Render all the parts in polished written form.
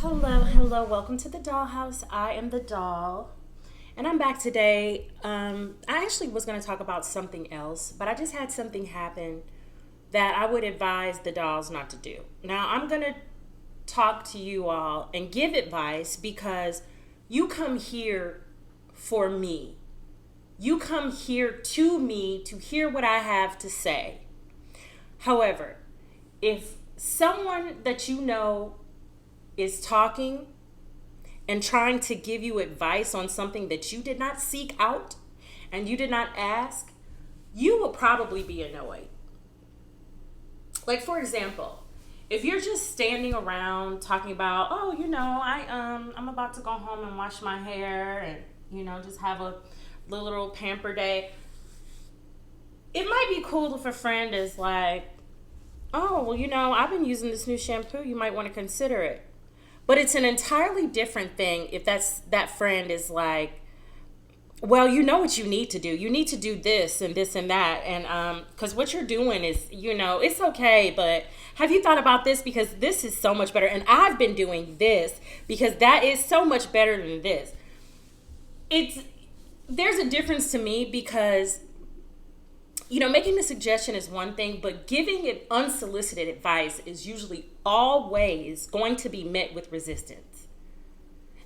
Hello, welcome to the dollhouse. I am the doll, and I'm back today. I actually was going to talk about something else, but I just had something happen that I would advise the dolls not to do. Now, I'm going to talk to you all and give advice because you come here for me. You come here to me to hear what I have to say. However, if someone that you know is talking and trying to give you advice on something that you did not seek out and you did not ask, you will probably be annoyed. Like, for example, if you're just standing around talking about, I'm about to go home and wash my hair and, just have a little pamper day. It might be cool if a friend is like, I've been using this new shampoo. You might want to consider it. But it's an entirely different thing if that friend is like, well, you know what you need to do. You need to do this and this and that. And because what you're doing is, it's okay. But have you thought about this? Because this is so much better. And I've been doing this because that is so much better than this. There's a difference to me because, making a suggestion is one thing, but giving it unsolicited advice is usually always going to be met with resistance.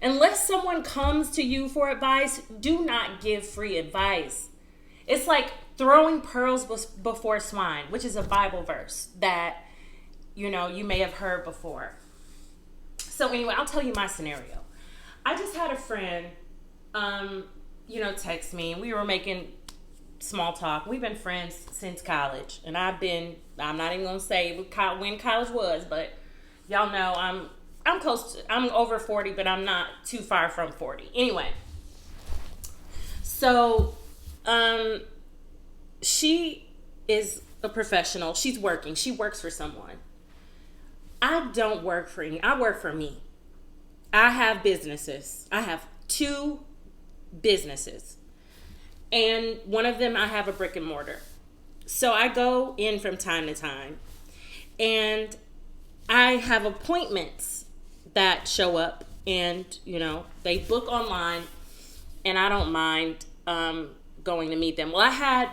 Unless someone comes to you for advice, do not give free advice. It's like throwing pearls before swine, which is a Bible verse that, you may have heard before. So anyway, I'll tell you my scenario. I just had a friend, text me, and we were making small talk. We've been friends since college, and I'm not even gonna say when college was, but y'all know I'm over 40, but I'm not too far from 40. Anyway, so she is a professional. She's working. She works for someone. I don't work for any. I work for me. I have businesses. I have 2 businesses. And one of them, I have a brick and mortar. So I go in from time to time. And I have appointments that show up. And, they book online. And I don't mind going to meet them. Well, I had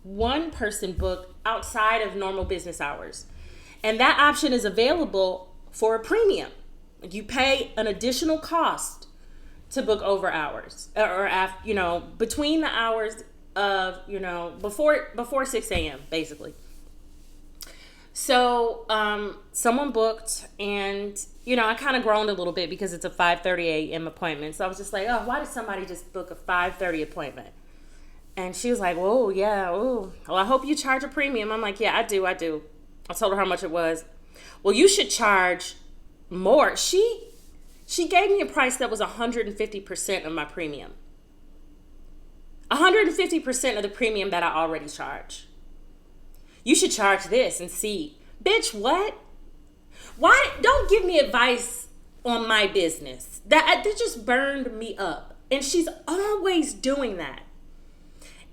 one person book outside of normal business hours. And that option is available for a premium. You pay an additional cost to book over hours or after, between the hours of, before 6 a.m. basically. So, someone booked and, I kind of groaned a little bit because it's a 5:30 a.m. appointment. So I was just like, oh, why did somebody just book a 5:30 appointment? And she was like, oh yeah. Oh, well, I hope you charge a premium. I'm like, yeah, I do. I told her how much it was. Well, you should charge more. She gave me a price that was 150% of my premium. 150% of the premium that I already charge. You should charge this and see. Bitch, what? Why? Don't give me advice on my business. That just burned me up. And she's always doing that.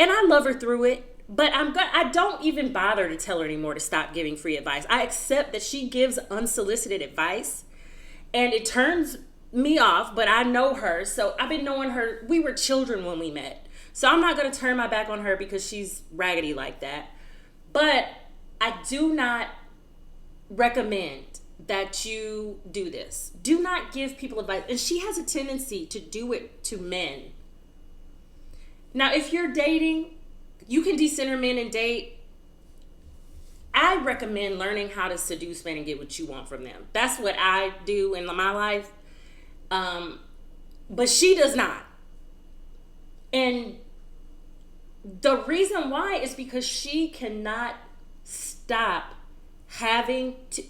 And I love her through it. But I don't even bother to tell her anymore to stop giving free advice. I accept that she gives unsolicited advice. And it turns me off, but I know her. So I've been knowing her. We were children when we met. So I'm not going to turn my back on her because she's raggedy like that. But I do not recommend that you do this. Do not give people advice. And she has a tendency to do it to men. Now, if you're dating, you can decenter men and date. I recommend learning how to seduce men and get what you want from them. That's what I do in my life. But she does not. And the reason why is because she cannot stop having to,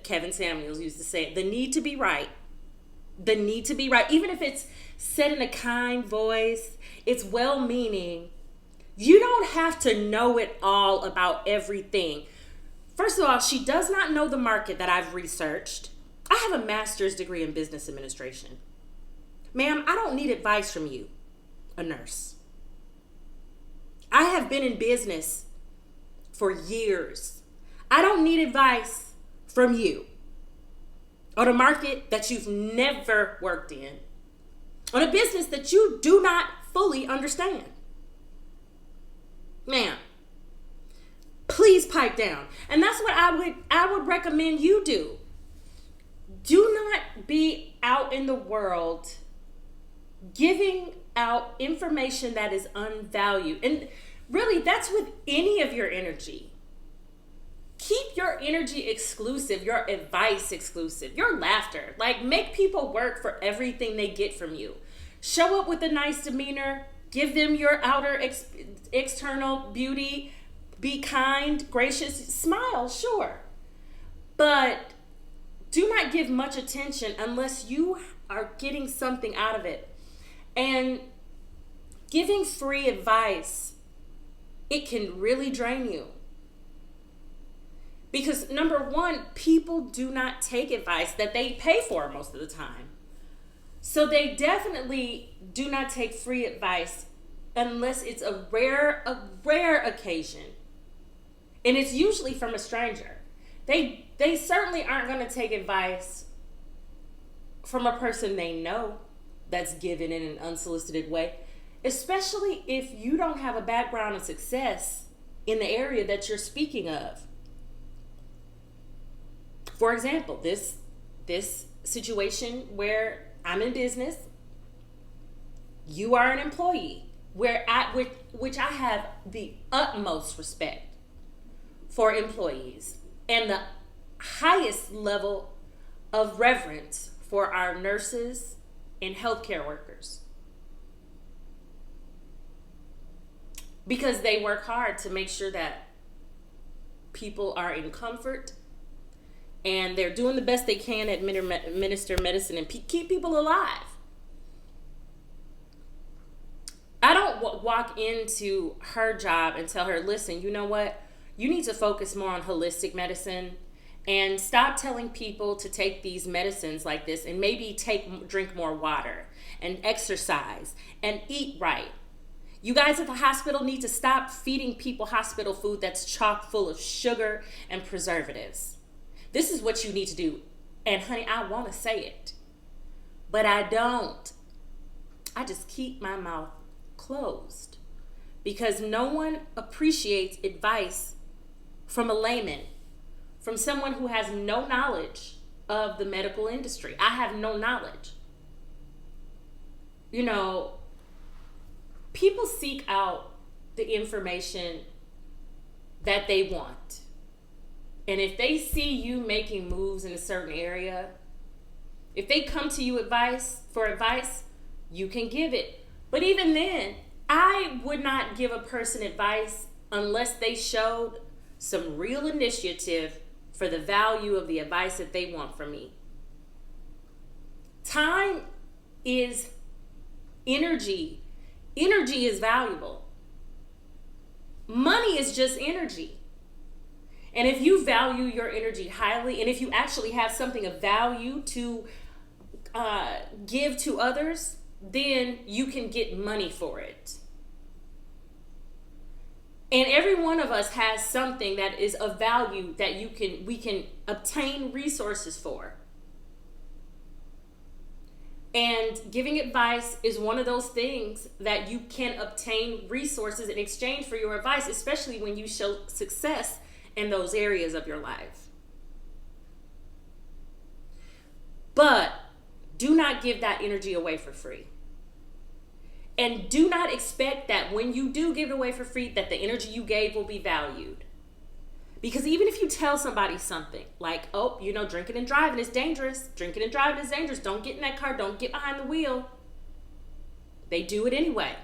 Kevin Samuels used to say, the need to be right. The need to be right. Even if it's said in a kind voice, it's well-meaning. You don't have to know it all about everything. First of all, she does not know the market that I've researched. I have a master's degree in business administration. Ma'am, I don't need advice from you, a nurse. I have been in business for years. I don't need advice from you. on a market that you've never worked in, on a business that you do not fully understand. Ma'am, please pipe down. And that's what I would recommend you do. Do not be out in the world giving out information that is unvalued. And really, that's with any of your energy. Keep your energy exclusive, your advice exclusive, your laughter. Like, make people work for everything they get from you. Show up with a nice demeanor. Give them your outer external beauty. Be kind, gracious, smile, sure. But do not give much attention unless you are getting something out of it. And giving free advice, it can really drain you. Because number one, people do not take advice that they pay for most of the time. So they definitely do not take free advice unless it's a rare occasion. And it's usually from a stranger. They certainly aren't going to take advice from a person they know that's given in an unsolicited way, especially if you don't have a background of success in the area that you're speaking of. For example, this situation where I'm in business, you are an employee, which I have the utmost respect for employees and the highest level of reverence for our nurses and healthcare workers, because they work hard to make sure that people are in comfort and they're doing the best they can at administer medicine and keep people alive. I don't walk into her job and tell her, listen, you know what? You need to focus more on holistic medicine and stop telling people to take these medicines like this and maybe drink more water and exercise and eat right. You guys at the hospital need to stop feeding people hospital food that's chock full of sugar and preservatives. This is what you need to do. And honey, I want to say it, but I don't. I just keep my mouth closed because no one appreciates advice from a layman, from someone who has no knowledge of the medical industry. I have no knowledge. You know, people seek out the information that they want. And if they see you making moves in a certain area, if they come to you for advice, you can give it. But even then, I would not give a person advice unless they showed some real initiative for the value of the advice that they want from me. Time is energy. Energy is valuable. Money is just energy. And if you value your energy highly, and if you actually have something of value to give to others, then you can get money for it. And every one of us has something that is of value that we can obtain resources for. And giving advice is one of those things that you can obtain resources in exchange for your advice, especially when you show success in those areas of your life. But do not give that energy away for free. And do not expect that when you do give it away for free, that the energy you gave will be valued. Because even if you tell somebody something like, oh, drinking and driving is dangerous. Drinking and driving is dangerous. Don't get in that car. Don't get behind the wheel. They do it anyway.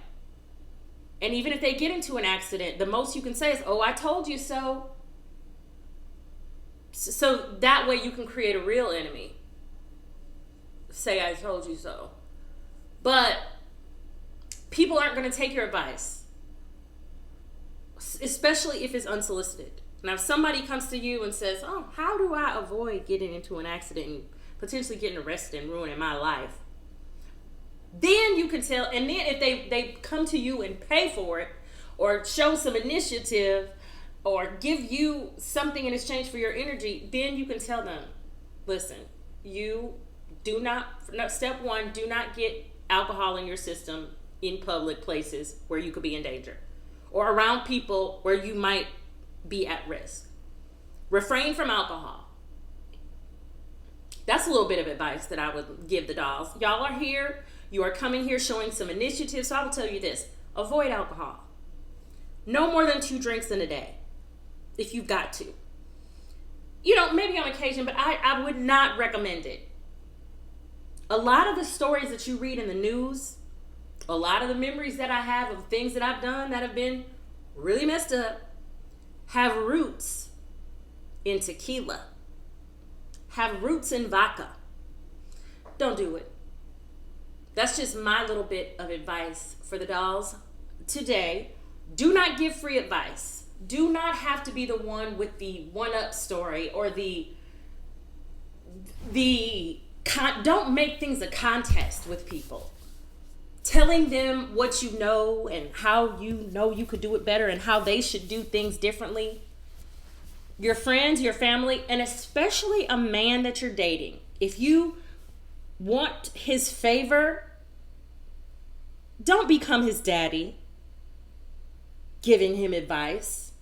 And even if they get into an accident, the most you can say is, oh, I told you so. So that way you can create a real enemy. Say, I told you so. But people aren't going to take your advice, especially if it's unsolicited. Now, if somebody comes to you and says, oh, how do I avoid getting into an accident and potentially getting arrested and ruining my life? Then you can tell. And then if they come to you and pay for it or show some initiative or give you something in exchange for your energy, then you can tell them, listen, you do not, no, step one, do not get alcohol in your system in public places where you could be in danger or around people where you might be at risk. Refrain from alcohol. That's a little bit of advice that I would give the dolls. Y'all are here. You are coming here showing some initiative. So I will tell you this. Avoid alcohol. No more than 2 drinks in a day if you've got to. You know, maybe on occasion, but I would not recommend it. A lot of the stories that you read in the news, a lot of the memories that I have of things that I've done that have been really messed up, have roots in tequila, have roots in vodka. Don't do it. That's just my little bit of advice for the dolls today. Do not give free advice. Do not have to be the one with the one-up story or don't make things a contest with people. Telling them what you know and how you know you could do it better and how they should do things differently. Your friends, your family, and especially a man that you're dating. If you want his favor, don't become his daddy giving him advice,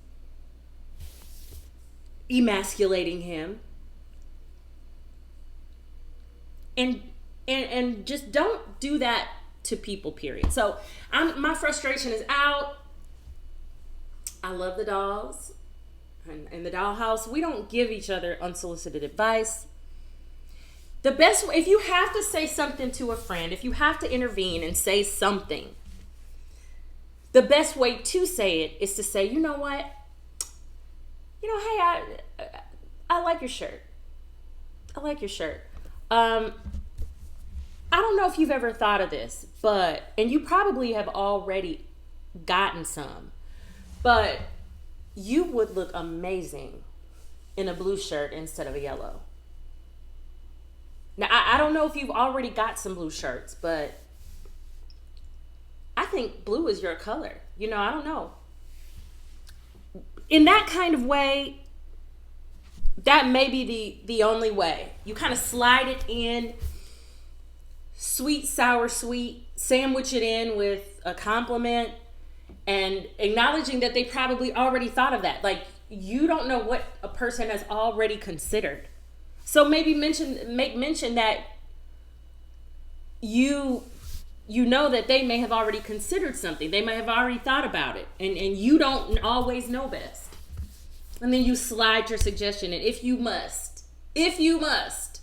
emasculating him. And just don't do that to people, period. So my frustration is out. I love the dolls. And in the dollhouse, we don't give each other unsolicited advice. The best way, if you have to say something to a friend, if you have to intervene and say something, the best way to say it is to say, you know what? You know, hey, I like your shirt. I like your shirt. I don't know if you've ever thought of this, and you probably have already gotten some, but you would look amazing in a blue shirt instead of a yellow. Now, I don't know if you've already got some blue shirts, but I think blue is your color. You know, I don't know. In that kind of way, that may be the only way. You kind of slide it in, sweet, sour, sweet, sandwich it in with a compliment and acknowledging that they probably already thought of that. Like, you don't know what a person has already considered. So maybe make mention that you know that they may have already considered something. They may have already thought about it. And you don't always know best. And then you slide your suggestion in if you must. If you must.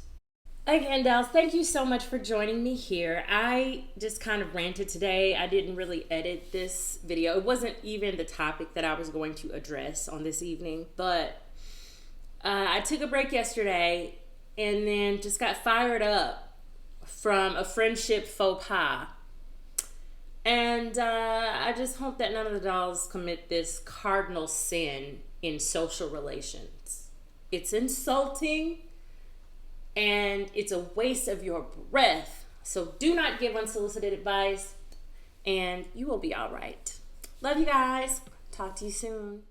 Again, dolls, thank you so much for joining me here. I just kind of ranted today. I didn't really edit this video. It wasn't even the topic that I was going to address on this evening. But I took a break yesterday and then just got fired up from a friendship faux pas. And I just hope that none of the dolls commit this cardinal sin in social relations. It's insulting and it's a waste of your breath. So do not give unsolicited advice and you will be all right. Love you guys. Talk to you soon.